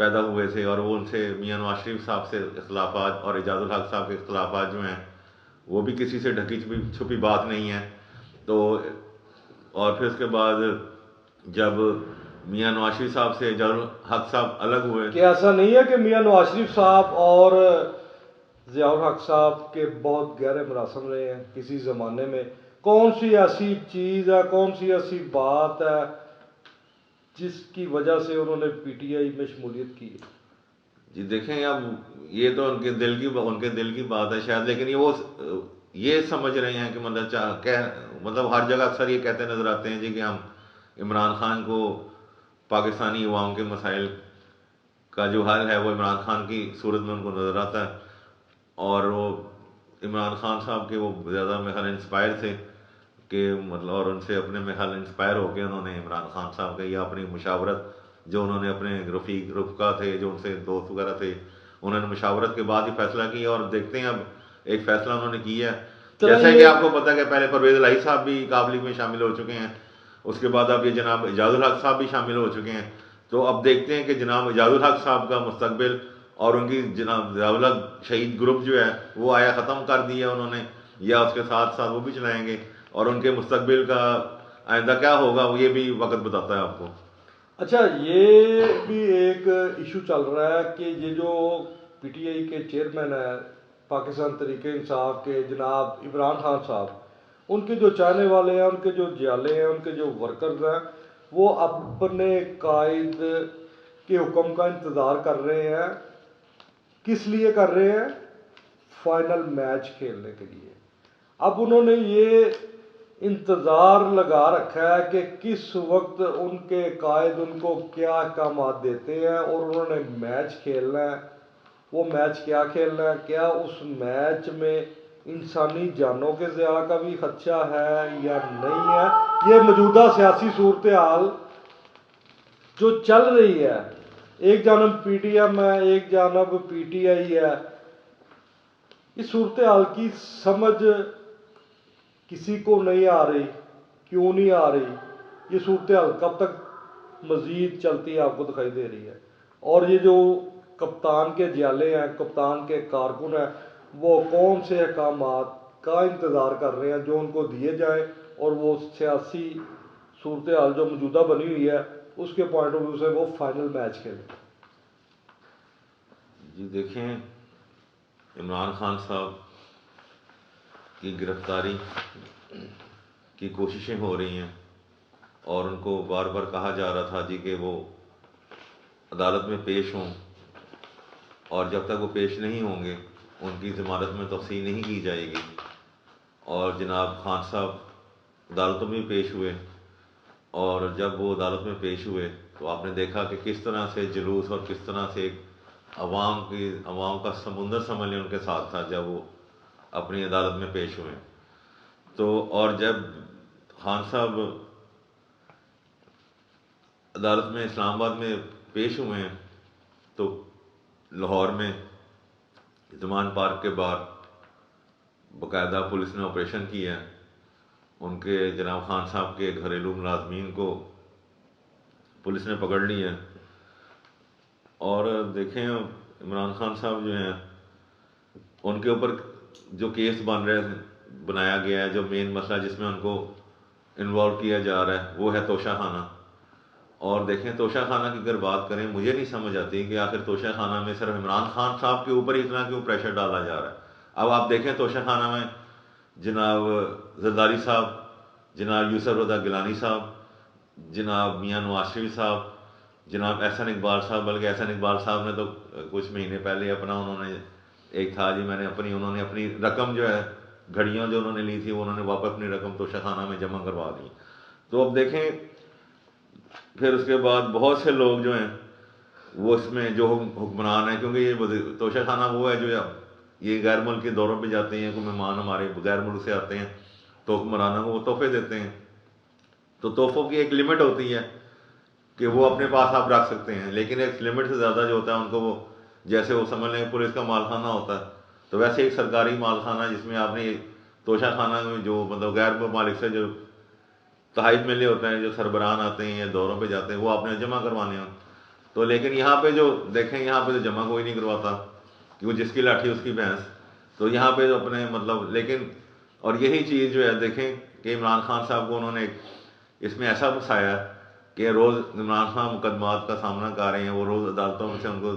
پیدا ہوئے تھے، اور وہ ان سے میاں نواز شریف صاحب سے اختلافات اور اعجاز الحق صاحب کے اختلافات جو ہیں وہ بھی کسی سے ڈھکی چھپی بات نہیں ہے. تو اور پھر اس کے بعد جب میاں نواز شریف صاحب سے اعجاز الحق صاحب الگ ہوئے. کہ ایسا نہیں ہے کہ میاں نواز شریف صاحب اور ضیاء الحق صاحب کے بہت گہرے مراسم رہے ہیں کسی زمانے میں؟ کون سی ایسی چیز ہے، کون سی ایسی بات ہے جس کی وجہ سے انہوں نے پی ٹی آئی میں شمولیت کی؟ جی دیکھیں، اب یہ تو ان کے دل کی بات ہے شاید، لیکن یہ سمجھ رہے ہیں کہ مطلب ہر جگہ اکثر یہ کہتے نظر آتے ہیں جی کہ ہم عمران خان کو پاکستانی عوام کے مسائل کا جو حل ہے وہ عمران خان کی صورت میں ان کو نظر آتا ہے، اور وہ عمران خان صاحب کے وہ زیادہ میرے خیال انسپائر تھے کہ مطلب، اور ان سے اپنے میرے خیال انسپائر ہو کے انہوں نے عمران خان صاحب کا یا اپنی مشاورت جو انہوں نے اپنے رفقا تھے جو ان سے دوست وغیرہ تھے انہوں نے مشاورت کے بعد ہی فیصلہ کیا. اور دیکھتے ہیں اب ایک فیصلہ انہوں نے کیا ہے، جیسے کہ آپ کو پتا کہ پہلے پرویز الہی صاحب بھی قابلی میں شامل ہو چکے ہیں، اس کے بعد اب یہ جناب اعجاز الحق صاحب بھی شامل ہو چکے ہیں. تو اب دیکھتے ہیں کہ جناب اعجاز الحق صاحب کا مستقبل اور ان کی جناب ضیاء الحق شہید گروپ جو ہے وہ آیا ختم کر دیا انہوں نے، یا اس کے ساتھ ساتھ وہ بھی چلائیں گے، اور ان کے مستقبل کا آئندہ کیا ہوگا وہ یہ بھی وقت بتاتا ہے آپ کو. اچھا، یہ بھی ایک ایشو چل رہا ہے کہ یہ جو پی ٹی آئی کے چیئرمین ہیں پاکستان تحریک انصاف کے جناب عمران خان صاحب، ان کے جو چاہنے والے ہیں، ان کے جو جیالے ہیں، ان کے جو ورکرز ہیں، وہ اپنے قائد کے حکم کا انتظار کر رہے ہیں. کس لیے کر رہے ہیں؟ فائنل میچ کھیلنے کے لیے. اب انہوں نے یہ انتظار لگا رکھا ہے کہ کس وقت ان کے قائد ان کو کیا احکامات دیتے ہیں، اور انہوں نے میچ کھیلنا ہے. وہ میچ کیا کھیلنا ہے؟ کیا اس میچ میں انسانی جانوں کے ضیاع کا بھی خدشہ ہے یا نہیں ہے؟ یہ موجودہ سیاسی صورتحال جو چل رہی ہے، ایک جانب پی ٹی ایم ہے، ایک جانب پی ٹی آئی ہے، اس صورتحال کی سمجھ کسی کو نہیں آ رہی. کیوں نہیں آ رہی؟ یہ صورتحال کب تک مزید چلتی ہے آپ کو دکھائی دے رہی ہے؟ اور یہ جو کپتان کے جیالے ہیں، کپتان کے کارکن ہیں، وہ کون سے احکامات کا انتظار کر رہے ہیں جو ان کو دیے جائیں اور وہ سیاسی صورتحال جو موجودہ بنی ہوئی ہے اس کے پوائنٹ آف ویو سے وہ فائنل میچ کھیلیں؟ جی دیکھیں، عمران خان صاحب کی گرفتاری کی کوششیں ہو رہی ہیں، اور ان کو بار بار کہا جا رہا تھا جی کہ وہ عدالت میں پیش ہوں، اور جب تک وہ پیش نہیں ہوں گے ان کی ضمانت میں توسیع نہیں کی جائے گی. اور جناب خان صاحب عدالتوں میں پیش ہوئے، اور جب وہ عدالت میں پیش ہوئے تو آپ نے دیکھا کہ کس طرح سے جلوس اور کس طرح سے عوام کا سمندر سمجھ لیں ان کے ساتھ تھا جب وہ اپنی عدالت میں پیش ہوئے. تو اور جب خان صاحب عدالت میں اسلام آباد میں پیش ہوئے ہیں تو لاہور میں زمان پارک کے باہر باقاعدہ پولیس نے آپریشن کیا ہے. ان کے جناب خان صاحب کے گھریلو ملازمین کو پولیس نے پکڑ لی ہے. اور دیکھیں عمران خان صاحب جو ہیں ان کے اوپر جو کیس بنایا گیا ہے، جو مین مسئلہ جس میں ان کو انوالو کیا جا رہا ہے وہ ہے توشہ خانہ. اور دیکھیں توشہ خانہ کی اگر بات کریں، مجھے نہیں سمجھ آتی کہ آخر توشہ خانہ میں صرف عمران خان صاحب کے اوپر اتنا کیوں پریشر ڈالا جا رہا ہے. اب آپ دیکھیں توشہ خانہ میں جناب زرداری صاحب، جناب یوسف رضا گیلانی صاحب، جناب میاں نواز شریف صاحب، جناب احسن اقبال صاحب. بلکہ احسن اقبال صاحب نے تو کچھ مہینے پہلے انہوں نے ایک تھا جی انہوں نے اپنی رقم جو ہے گھڑیاں جو انہوں نے لی تھی انہوں نے واپس اپنی رقم توشہ خانہ میں جمع کروا دی. تو اب دیکھیں پھر اس کے بعد بہت سے لوگ جو ہیں وہ اس میں جو حکمران ہیں، کیونکہ یہ توشہ خانہ وہ ہے جو یہ غیر ملک کے دوروں پہ جاتے ہیں، کوئی مہمان ہمارے غیر ملک سے آتے ہیں تو حکمرانوں کو وہ تحفے دیتے ہیں. تو تحفوں کی ایک لمٹ ہوتی ہے کہ وہ اپنے پاس آپ رکھ سکتے ہیں، لیکن ایک لمٹ سے زیادہ جو ہوتا ہے ان کو وہ جیسے وہ سمجھ لیں پولیس کا مال خانہ ہوتا ہے تو ویسے ایک سرکاری مال خانہ جس میں آپ نے توشہ خانہ میں جو مطلب غیر ممالک سے جو تحائف ملے ہوتے ہیں، جو سربراہان آتے ہیں یا دوروں پہ جاتے ہیں وہ آپ نے جمع کروانے ہیں. تو لیکن یہاں پہ جو دیکھیں یہاں پہ تو جمع کوئی نہیں کرواتا کہ وہ جس کی لاٹھی اس کی بھینس. تو یہاں پہ اپنے مطلب لیکن اور یہی چیز جو ہے دیکھیں کہ عمران خان صاحب کو انہوں نے اس میں ایسا پھنسایا کہ روز عمران خان مقدمات کا سامنا کر رہے ہیں, وہ روز عدالتوں میں سے ان کو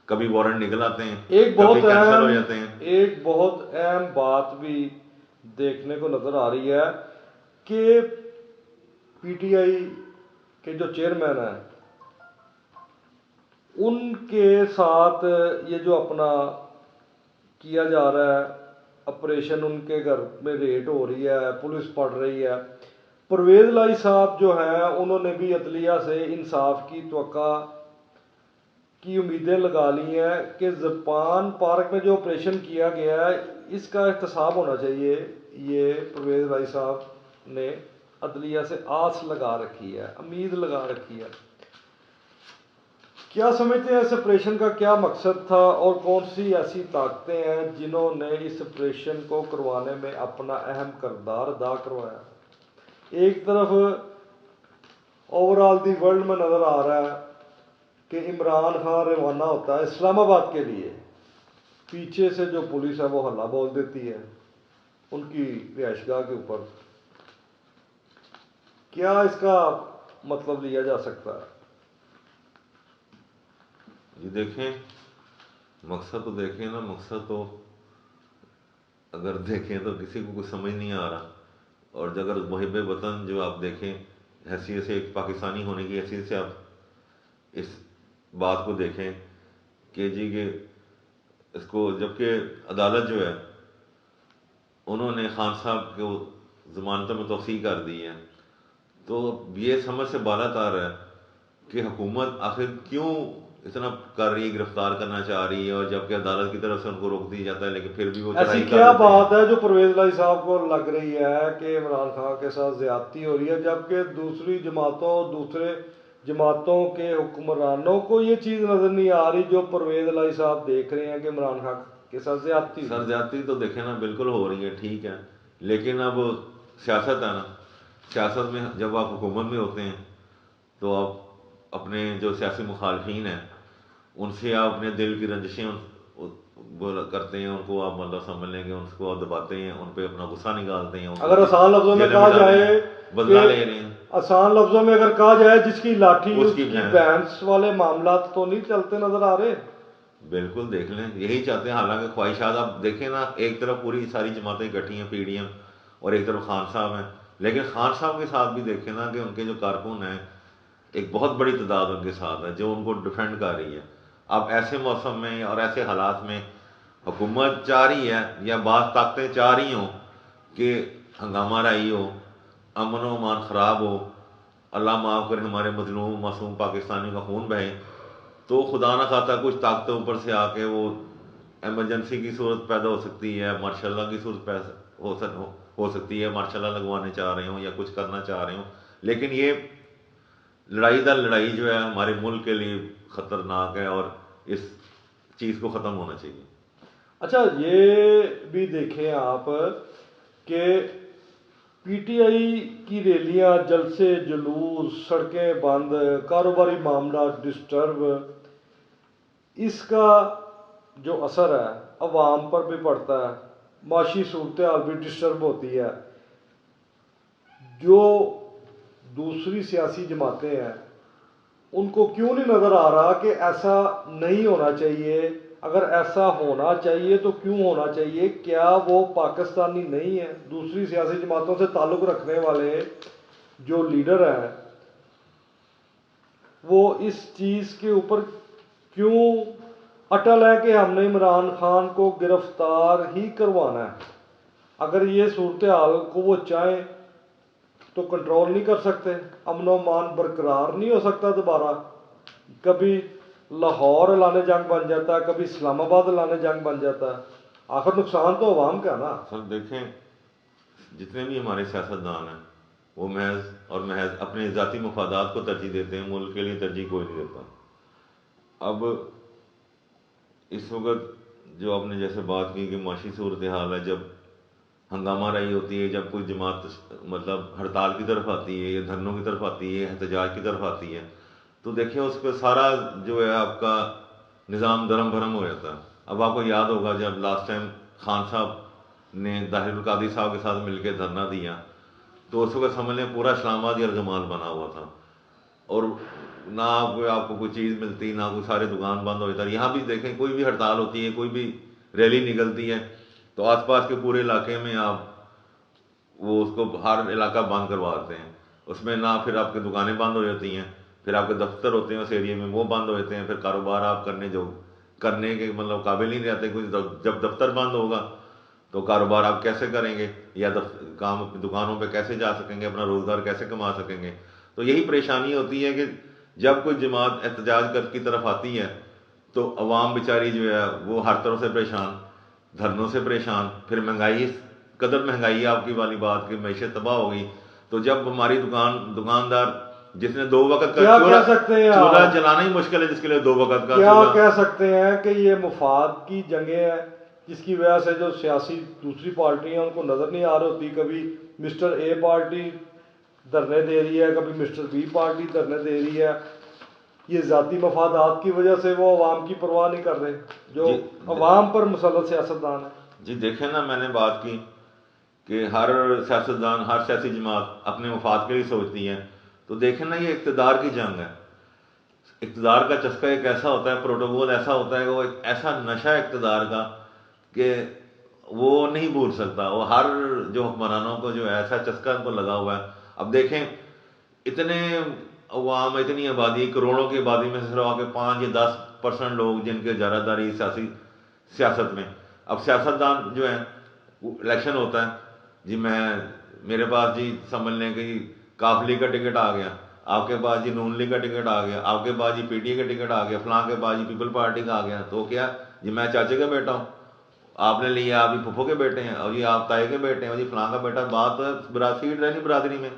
کبھی وارنٹ نکل آتے ہیں, ایک کبھی بہت کینسل ہو اہم جاتے ہیں. ایک بہت اہم بات بھی دیکھنے کو نظر آ رہی ہے کہ پی ٹی آئی کے جو چیئرمین ہیں ان کے ساتھ یہ جو اپنا کیا جا رہا ہے آپریشن, ان کے گھر میں ریڈ ہو رہی ہے, پولیس پڑ رہی ہے. پرویز لائی صاحب جو ہیں انہوں نے بھی عدلیہ سے انصاف کی توقع کی امیدیں لگا لی ہیں کہ جاپان پارک میں جو آپریشن کیا گیا ہے اس کا احتساب ہونا چاہیے. یہ پرویز لائی صاحب نے عدلیہ سے آس لگا رکھی ہے, امید لگا رکھی ہے. کیا سمجھتے ہیں اس آپریشن کا کیا مقصد تھا اور کون سی ایسی طاقتیں ہیں جنہوں نے اس آپریشن کو کروانے میں اپنا اہم کردار ادا کروایا؟ ایک طرف اوور آل دی ورلڈ میں نظر آ رہا ہے کہ عمران خان روانہ ہوتا ہے اسلام آباد کے لیے, پیچھے سے جو پولیس ہے وہ ہلہ بول دیتی ہے ان کی رہائش گاہ کے اوپر. کیا اس کا مطلب لیا جا سکتا ہے؟ یہ دیکھیں مقصد تو دیکھیں نا, مقصد تو اگر دیکھیں تو کسی کو کچھ سمجھ نہیں آ رہا. اور اگر محب وطن جو آپ دیکھیں حیثیت سے ایک پاکستانی ہونے کی حیثیت سے آپ اس بات کو دیکھیں کہ جی کہ اس کو جبکہ عدالت جو ہے انہوں نے خان صاحب کو ضمانتوں میں توسیع کر دی ہے, تو یہ سمجھ سے بالا تار ہے کہ حکومت آخر کیوں اتنا کر رہی ہے, گرفتار کرنا چاہ رہی ہے, اور جبکہ عدالت کی طرف سے ان کو روک دیا جاتا ہے لیکن پھر بھی وہ ایسی کیا بات ہے جو پرویز لائی صاحب کو لگ رہی ہے کہ عمران خان کے ساتھ زیادتی ہو رہی ہے, جبکہ دوسری جماعتوں دوسرے جماعتوں کے حکمرانوں کو یہ چیز نظر نہیں آ رہی جو پرویز لائی صاحب دیکھ رہے ہیں کہ عمران خان کے ساتھ زیادتی سر زیادتی تو دیکھیں نا بالکل ہو رہی ہے, ٹھیک ہے, لیکن اب سیاست ہے نا, سیاست میں جب آپ حکومت میں ہوتے ہیں تو آپ اپنے جو سیاسی مخالفین ہیں ان سے آپ اپنے دل کی رنجشیں کرتے ہیں, ان کو آپ مطلب سمجھ لیں گے, ان کو آپ دباتے ہیں, ان پہ اپنا غصہ نکالتے ہیں. اگر آسان لفظوں میں کہا جائے بدلہ لے رہے ہیں, آسان لفظوں میں اگر کہا جائے جس کی لاٹھی اس کی بھینس والے معاملات تو نہیں چلتے نظر آ رہے. بالکل دیکھ لیں یہی چاہتے ہیں, حالانکہ خواہشات آپ دیکھیں نا, ایک طرف پوری ساری جماعتیں اکٹھی ہیں پی ڈی ایم اور ایک طرف خان صاحب ہیں, لیکن خان صاحب کے ساتھ بھی دیکھیں نا کہ ان کے جو کارکن ہیں ایک بہت بڑی تعداد ان کے ساتھ ہے جو ان کو ڈیفینڈ کر رہی ہے. اب ایسے موسم میں اور ایسے حالات میں حکومت چاہ رہی ہے یا بعض طاقتیں چاہ رہی ہوں کہ ہنگامہ رائی ہو, امن و امان خراب ہو, اللہ معاف کرے ہمارے مظلوم معصوم پاکستانیوں کا خون بہے, تو خدا نہ خواستہ کچھ طاقتیں اوپر سے آ کے وہ ایمرجنسی کی صورت پیدا ہو سکتی ہے, مارشاء اللہ کی صورت ہو سکتی ہے, مارشاء اللہ لگوانے چاہ رہے ہوں یا کچھ کرنا چاہ رہے ہوں. لیکن یہ لڑائی در لڑائی جو ہے ہمارے ملک کے لیے خطرناک ہے اور اس چیز کو ختم ہونا چاہیے. اچھا یہ بھی دیکھیں آپ کہ پی ٹی آئی کی ریلیاں, جلسے جلوس, سڑکیں بند, کاروباری معاملات ڈسٹرب, اس کا جو اثر ہے عوام پر بھی پڑتا ہے, معاشی صورتحال بھی ڈسٹرب ہوتی ہے. جو دوسری سیاسی جماعتیں ہیں ان کو کیوں نہیں نظر آ رہا کہ ایسا نہیں ہونا چاہیے؟ اگر ایسا ہونا چاہیے تو کیوں ہونا چاہیے؟ کیا وہ پاکستانی نہیں ہیں؟ دوسری سیاسی جماعتوں سے تعلق رکھنے والے جو لیڈر ہیں وہ اس چیز کے اوپر کیوں اٹل ہے کہ ہم نے عمران خان کو گرفتار ہی کروانا ہے؟ اگر یہ صورتحال کو وہ چاہیں تو کنٹرول نہیں کر سکتے, امن و امان برقرار نہیں ہو سکتا دوبارہ. کبھی لاہور اعلان جنگ بن جاتا ہے, کبھی اسلام آباد اعلان جنگ بن جاتا ہے. آخر نقصان تو عوام کا نا. سر دیکھیں جتنے بھی ہمارے سیاستدان ہیں وہ محض اپنے ذاتی مفادات کو ترجیح دیتے ہیں, ملک کے لیے ترجیح کوئی نہیں دیتا. اب اس وقت جو آپ نے جیسے بات کی کہ معاشی صورتحال ہے, جب ہنگامہ رائی ہوتی ہے, جب کوئی جماعت مطلب ہڑتال کی طرف آتی ہے یا دھرنوں کی طرف آتی ہے, احتجاج کی طرف آتی ہے, تو دیکھیں اس پہ سارا جو ہے آپ کا نظام درم بھرم ہو جاتا ہے. اب آپ کو یاد ہوگا جب لاسٹ ٹائم خان صاحب نے طاہر القادری صاحب کے ساتھ مل کے دھرنا دیا تو اس وقت سمجھ لیں پورا اسلام آباد یرغمال بنا ہوا تھا, اور نہ آپ کو کوئی چیز ملتی, نہ کوئی, سارے دکان بند ہو جاتا. یہاں بھی دیکھیں کوئی بھی ہڑتال ہوتی ہے, کوئی بھی ریلی نکلتی ہے تو آس پاس کے پورے علاقے میں آپ وہ اس کو ہر علاقہ بند کرواتے ہیں. اس میں نہ پھر آپ کی دکانیں بند ہو جاتی ہیں, پھر آپ کے دفتر ہوتے ہیں اس ایریے میں وہ بند ہو جاتے ہیں, پھر کاروبار آپ کرنے کے مطلب قابل نہیں رہتے. جب دفتر بند ہوگا تو کاروبار آپ کیسے کریں گے, یا کام دکانوں پہ کیسے جا سکیں گے, اپنا روزگار کیسے کما سکیں گے. تو یہی پریشانی ہوتی ہے کہ جب کوئی جماعت احتجاج کی طرف آتی ہے تو عوام بیچاری جو ہے وہ ہر طرف سے پریشان, دھرنوں سے پریشان, پھر مہنگائی, قدر مہنگائی آپ کی والی بات کہ معیشت تباہ ہو گئی. تو جب ہماری دکاندار جس نے 2 وقت کا چولہا جلانا ہی مشکل ہے, جس کے لیے 2 وقت کا کیا کہہ سکتے ہیں کہ یہ مفاد کی جنگیں ہیں جس کی وجہ سے جو سیاسی دوسری پارٹیاں ان کو نظر نہیں آ رہی ہوتی. کبھی مسٹر اے پارٹی دھرنے دے رہی ہے, کبھی مسٹر بی پارٹی دھرنے دے رہی ہے. یہ ذاتی مفادات کی وجہ سے وہ عوام کی پرواہ نہیں کر رہے جو عوام پر مسلط سیاستدان ہیں. جی دیکھیں نا, میں نے بات کی کہ ہر سیاستدان, ہر سیاسی جماعت اپنے مفاد کے لیے سوچتی ہے. تو دیکھیں نا, یہ اقتدار کی جنگ ہے. اقتدار کا چسکا ایک ایسا ہوتا ہے, پروٹوکول ایسا ہوتا ہے, وہ ایک ایسا نشہ ہے اقتدار کا کہ وہ نہیں بھول سکتا. وہ ہر جو حکمرانوں کو جو ایسا چسکا ان کو لگا ہوا ہے. اب دیکھیں اتنے عوام, اتنی آبادی, کروڑوں کی آبادی میں سے صرف 5 یا 10% لوگ جن کے اجارہ داری سیاست میں. اب سیاستدان جو ہیں الیکشن ہوتا ہے, جی میرے پاس جی سمجھ لیں کہ کاف لیگ کا ٹکٹ آ گیا, آپ کے پاس جی نون لیگ کا ٹکٹ آ گیا, آپ کے پاس جی پی ٹی اے کا ٹکٹ آ گیا, فلاں کے پاس جی پیپل پارٹی کا آ گیا. تو کیا جی میں چاچے کا بیٹا ہوں, آپ نے لیا آپ پھپھو کے بیٹے ہیں, اور جی آپ تائی کے بیٹے ہیں, اور جی فلاں کا بیٹا. بات سیٹ رہنی برادری میں,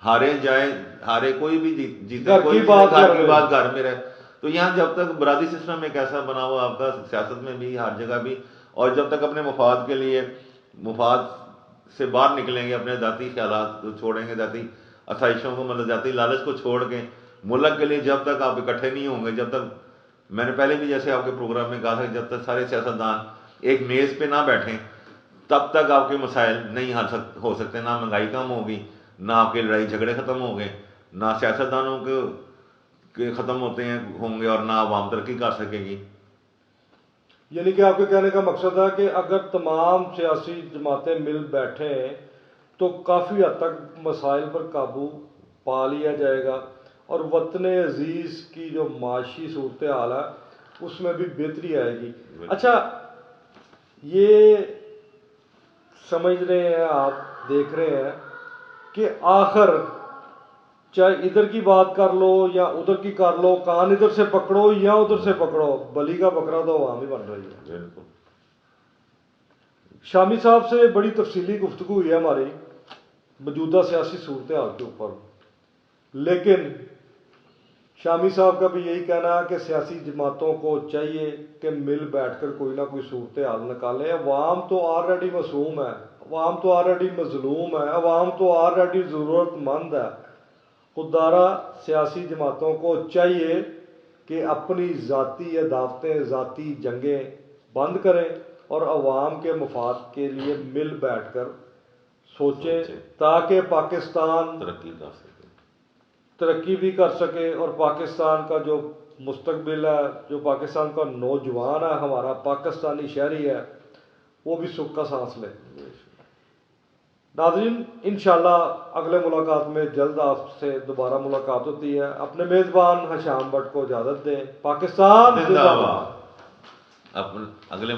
ہارے جائے ہارے, کوئی بھی جیتے, کوئی گھر کی بات گھر میں رہے. تو یہاں جب تک برادری سسٹم ایک ایسا بنا ہوا آپ کا سیاست میں بھی, ہر جگہ بھی, اور جب تک اپنے مفاد کے لیے, مفاد سے باہر نکلیں گے, اپنے ذاتی خیالات کو چھوڑیں گے, ذاتی آسائشوں کو, مطلب ذاتی لالچ کو چھوڑ کے ملک کے لیے جب تک آپ اکٹھے نہیں ہوں گے, جب تک, میں نے پہلے بھی جیسے آپ کے پروگرام میں کہا تھا کہ جب تک سارے سیاستدان ایک میز پہ نہ بیٹھیں تب تک آپ کے مسائل نہیں حل ہو سکتے. نہ مہنگائی کم ہوگی, نہ آپ کے لڑائی جھگڑے ختم ہوں گے, نہ سیاستدانوں کے ختم ہوں گے, اور نہ عوام ترقی کر سکے گی. یعنی کہ آپ کے کہنے کا مقصد ہے کہ اگر تمام سیاسی جماعتیں مل بیٹھیں تو کافی حد تک مسائل پر قابو پا لیا جائے گا, اور وطن عزیز کی جو معاشی صورتحال ہے اس میں بھی بہتری آئے گی. اچھا, یہ سمجھ رہے ہیں آپ, دیکھ رہے ہیں کہ آخر چاہے ادھر کی بات کر لو یا ادھر کی کر لو, کان ادھر سے پکڑو یا ادھر سے پکڑو, بلی کا بکرا تو عوام ہی بن رہی ہے. بالکل. شامی صاحب سے بڑی تفصیلی گفتگو ہوئی ہے ہماری موجودہ سیاسی صورتحال کے اوپر, لیکن شامی صاحب کا بھی یہی کہنا ہے کہ سیاسی جماعتوں کو چاہیے کہ مل بیٹھ کر کوئی نہ کوئی صورتحال نکالیں. عوام تو آلریڈی معصوم ہے, عوام تو آلریڈی مظلوم ہے, عوام تو آلریڈی ضرورت مند ہے. خوددارہ سیاسی جماعتوں کو چاہیے کہ اپنی ذاتی عداوتیں, ذاتی جنگیں بند کریں اور عوام کے مفاد کے لیے مل بیٹھ کر سوچیں تاکہ پاکستان ترقی بھی کر سکے, اور پاکستان کا جو مستقبل ہے, جو پاکستان کا نوجوان ہے, ہمارا پاکستانی شہری ہے, وہ بھی سکھ کا سانس لے. ناظرین, انشاءاللہ اگلے ملاقات میں جلد آپ سے دوبارہ ملاقات ہوتی ہے. اپنے میزبان حشام بٹ کو اجازت دیں. پاکستان زندہ باد. اگلے